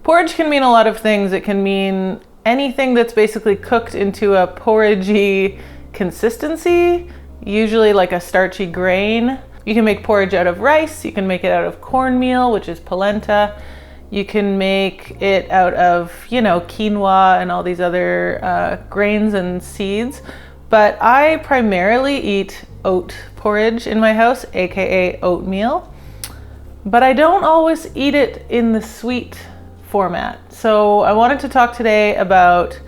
Porridge can mean a lot of things. It can mean anything that's basically cooked into a porridgey consistency, usually like a starchy grain. You can make porridge out of rice, you can make it out of cornmeal, which is polenta. You can make it out of, quinoa and all these other grains and seeds. But I primarily eat oat porridge in my house, aka oatmeal. But I don't always eat it in the sweet format. So I wanted to talk today about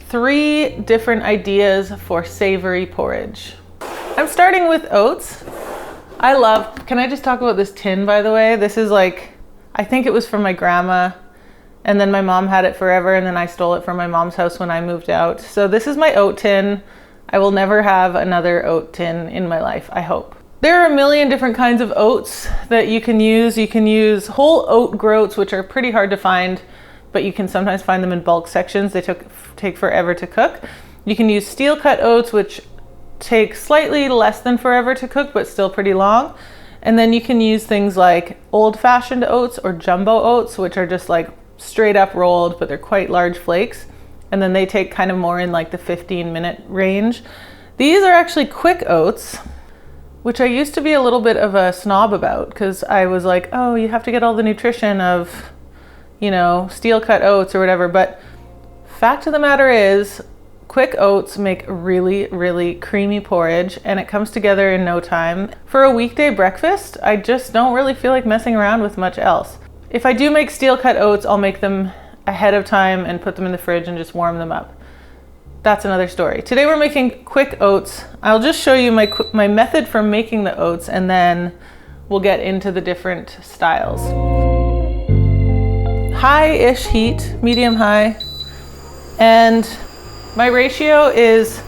3 different ideas for savory porridge. I'm starting with oats. Can I just talk about this tin, by the way? This is I think it was from my grandma, and then my mom had it forever, and then I stole it from my mom's house when I moved out. So this is my oat tin. I will never have another oat tin in my life, I hope. There are a million different kinds of oats that you can use. You can use whole oat groats, which are pretty hard to find, but you can sometimes find them in bulk sections. They take forever to cook. You can use steel cut oats, which take slightly less than forever to cook, but still pretty long. And then you can use things like old-fashioned oats or jumbo oats, which are just straight up rolled, but they're quite large flakes. And then they take kind of more in the 15-minute range. These are actually quick oats, which I used to be a little bit of a snob about, because I was like, oh, you have to get all the nutrition of, steel cut oats or whatever. But fact of the matter is, quick oats make really, really creamy porridge, and it comes together in no time. For a weekday breakfast, I just don't really feel like messing around with much else. If I do make steel cut oats, I'll make them ahead of time and put them in the fridge and just warm them up. That's another story. Today we're making quick oats. I'll just show you my method for making the oats, and then we'll get into the different styles. High-ish heat, medium high, and my ratio is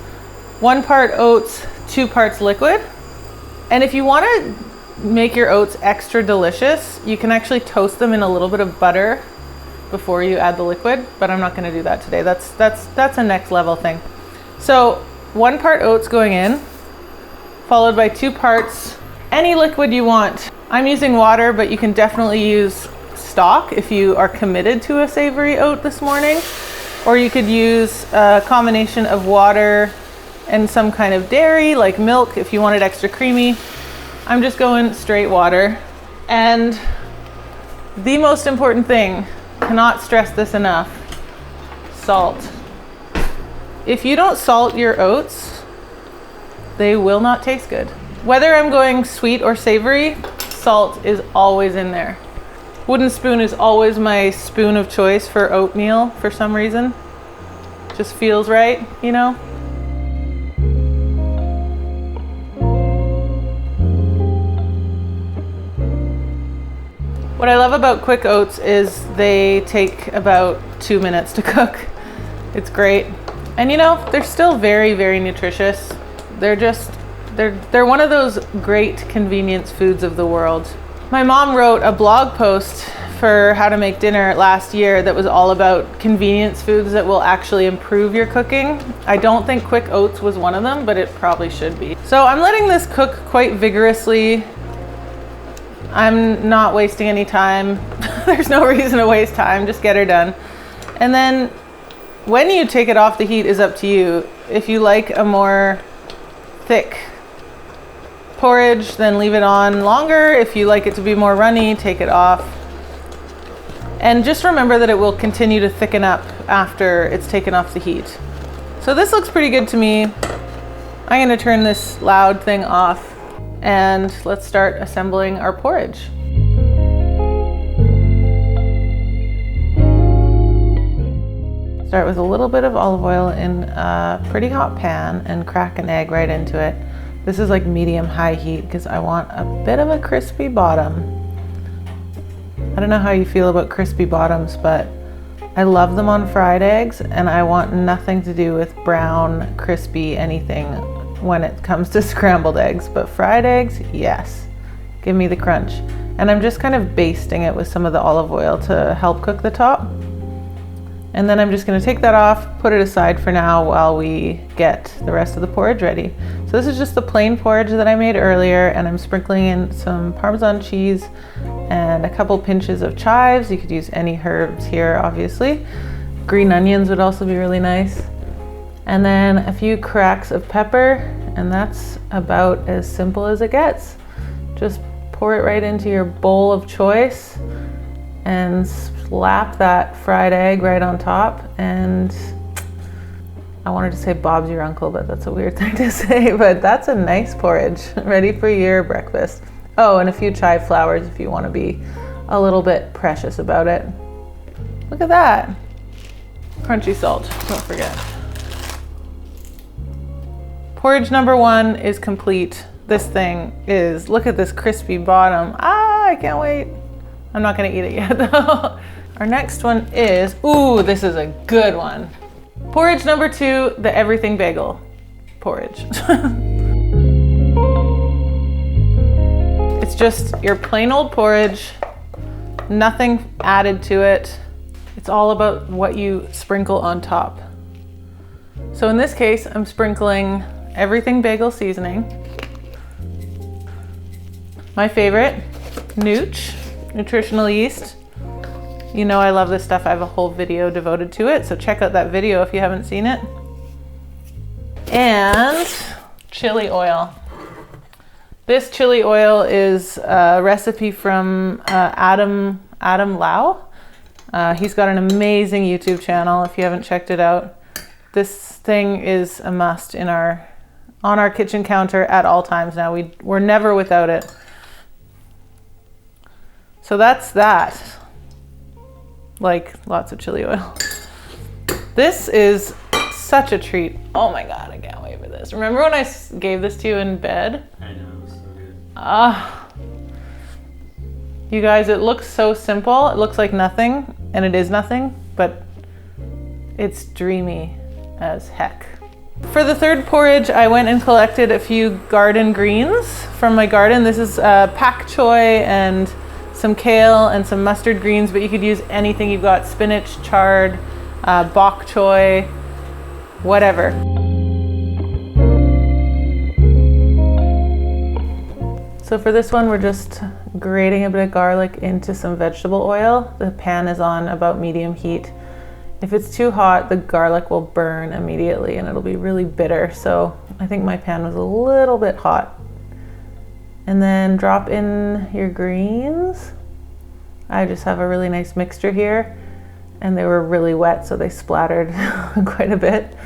1 part oats, 2 parts liquid. And if you want to make your oats extra delicious, you can actually toast them in a little bit of butter before you add the liquid, but I'm not going to do that today. That's a next level thing. So 1 part oats going in, followed by 2 parts any liquid you want. I'm using water, but you can definitely use stock if you are committed to a savory oat this morning. Or you could use a combination of water and some kind of dairy, like milk, if you want it extra creamy. I'm just going straight water. And the most important thing, cannot stress this enough, salt. If you don't salt your oats, they will not taste good. Whether I'm going sweet or savory, salt is always in there. Wooden spoon is always my spoon of choice for oatmeal for some reason. Just feels right, What I love about quick oats is they take about 2 minutes to cook. It's great. And they're still very, very nutritious. They're one of those great convenience foods of the world. My mom wrote a blog post for how to make dinner last year that was all about convenience foods that will actually improve your cooking. I don't think quick oats was one of them, but it probably should be. So I'm letting this cook quite vigorously. I'm not wasting any time. There's no reason to waste time, just get her done. And then when you take it off the heat is up to you. If you like a more thick porridge, then leave it on longer. If you like it to be more runny, take it off. And just remember that it will continue to thicken up after it's taken off the heat. So this looks pretty good to me. I'm going to turn this loud thing off, and let's start assembling our porridge. Start with a little bit of olive oil in a pretty hot pan and crack an egg right into it. This is medium-high heat because I want a bit of a crispy bottom. I don't know how you feel about crispy bottoms, but I love them on fried eggs, and I want nothing to do with brown, crispy anything when it comes to scrambled eggs. But fried eggs, yes. Give me the crunch. And I'm just kind of basting it with some of the olive oil to help cook the top. And then I'm just going to take that off, put it aside for now while we get the rest of the porridge ready. So this is just the plain porridge that I made earlier, and I'm sprinkling in some Parmesan cheese and and a couple pinches of chives. You could use any herbs here, obviously. Green onions would also be really nice. And then a few cracks of pepper, and that's about as simple as it gets. Just pour it right into your bowl of choice and slap that fried egg right on top. And I wanted to say Bob's your uncle, but that's a weird thing to say, but that's a nice porridge ready for your breakfast. Oh, and a few chive flowers if you want to be a little bit precious about it. Look at that. Crunchy salt, don't forget. Porridge number 1 is complete. This thing is, look at this crispy bottom. Ah, I can't wait. I'm not gonna eat it yet though. Our next one is, ooh, this is a good one. Porridge number 2, the everything bagel porridge. It's just your plain old porridge, nothing added to it. It's all about what you sprinkle on top. So in this case, I'm sprinkling everything bagel seasoning. My favorite, nutritional yeast. You know I love this stuff. I have a whole video devoted to it, so check out that video if you haven't seen it. And chili oil. This chili oil is a recipe from Adam Lau. He's got an amazing YouTube channel if you haven't checked it out. This thing is a must on our kitchen counter at all times now. We're never without it. So that's that. Like lots of chili oil. This is such a treat. Oh my God, I can't wait for this. Remember when I gave this to you in bed? I know, it was so good. Ah. You guys, it looks so simple. It looks like nothing, and it is nothing, but it's dreamy as heck. For the third porridge, I went and collected a few garden greens from my garden. This is pak choy and some kale and some mustard greens, but you could use anything you've got: spinach, chard, bok choy, whatever. So for this one, we're just grating a bit of garlic into some vegetable oil. The pan is on about medium heat. If it's too hot, the garlic will burn immediately and it'll be really bitter. So I think my pan was a little bit hot. And then drop in your greens. I just have a really nice mixture here, and they were really wet, so they splattered quite a bit.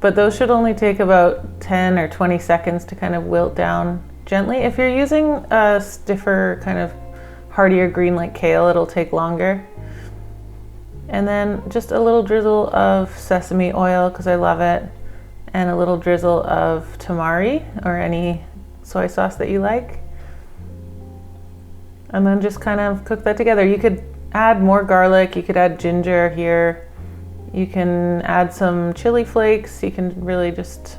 But those should only take about 10 or 20 seconds to kind of wilt down gently. If you're using a stiffer, kind of heartier green like kale, it'll take longer. And then just a little drizzle of sesame oil, because I love it, and a little drizzle of tamari or any soy sauce that you like. And then just kind of cook that together. You could add more garlic, you could add ginger here, you can add some chili flakes, you can really just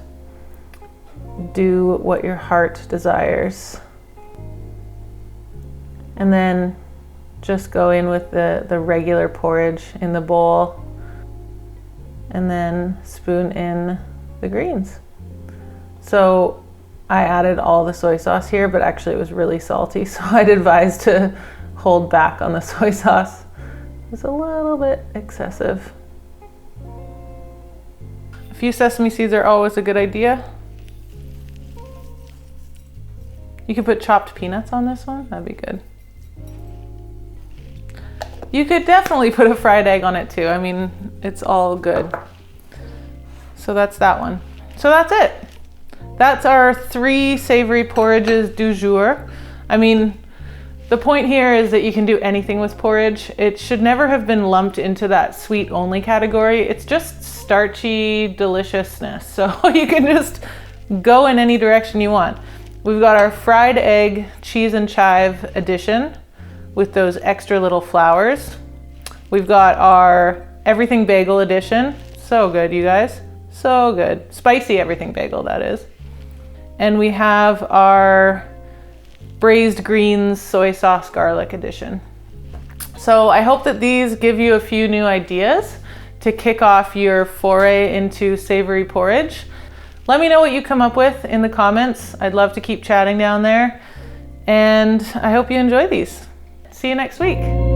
do what your heart desires. And then just go in with the regular porridge in the bowl, and then spoon in the greens. So I added all the soy sauce here, but actually it was really salty, so I'd advise to hold back on the soy sauce. It was a little bit excessive. A few sesame seeds are always a good idea. You could put chopped peanuts on this one, that'd be good. You could definitely put a fried egg on it too. I mean, it's all good. So that's that one. So that's it. That's our 3 savory porridges du jour. I mean, the point here is that you can do anything with porridge. It should never have been lumped into that sweet only category. It's just starchy deliciousness. So you can just go in any direction you want. We've got our fried egg, cheese and chive edition with those extra little flowers. We've got our everything bagel edition. So good, you guys. So good. Spicy everything bagel, that is. And we have our braised greens soy sauce garlic edition. So I hope that these give you a few new ideas to kick off your foray into savory porridge. Let me know what you come up with in the comments. I'd love to keep chatting down there. And I hope you enjoy these. See you next week.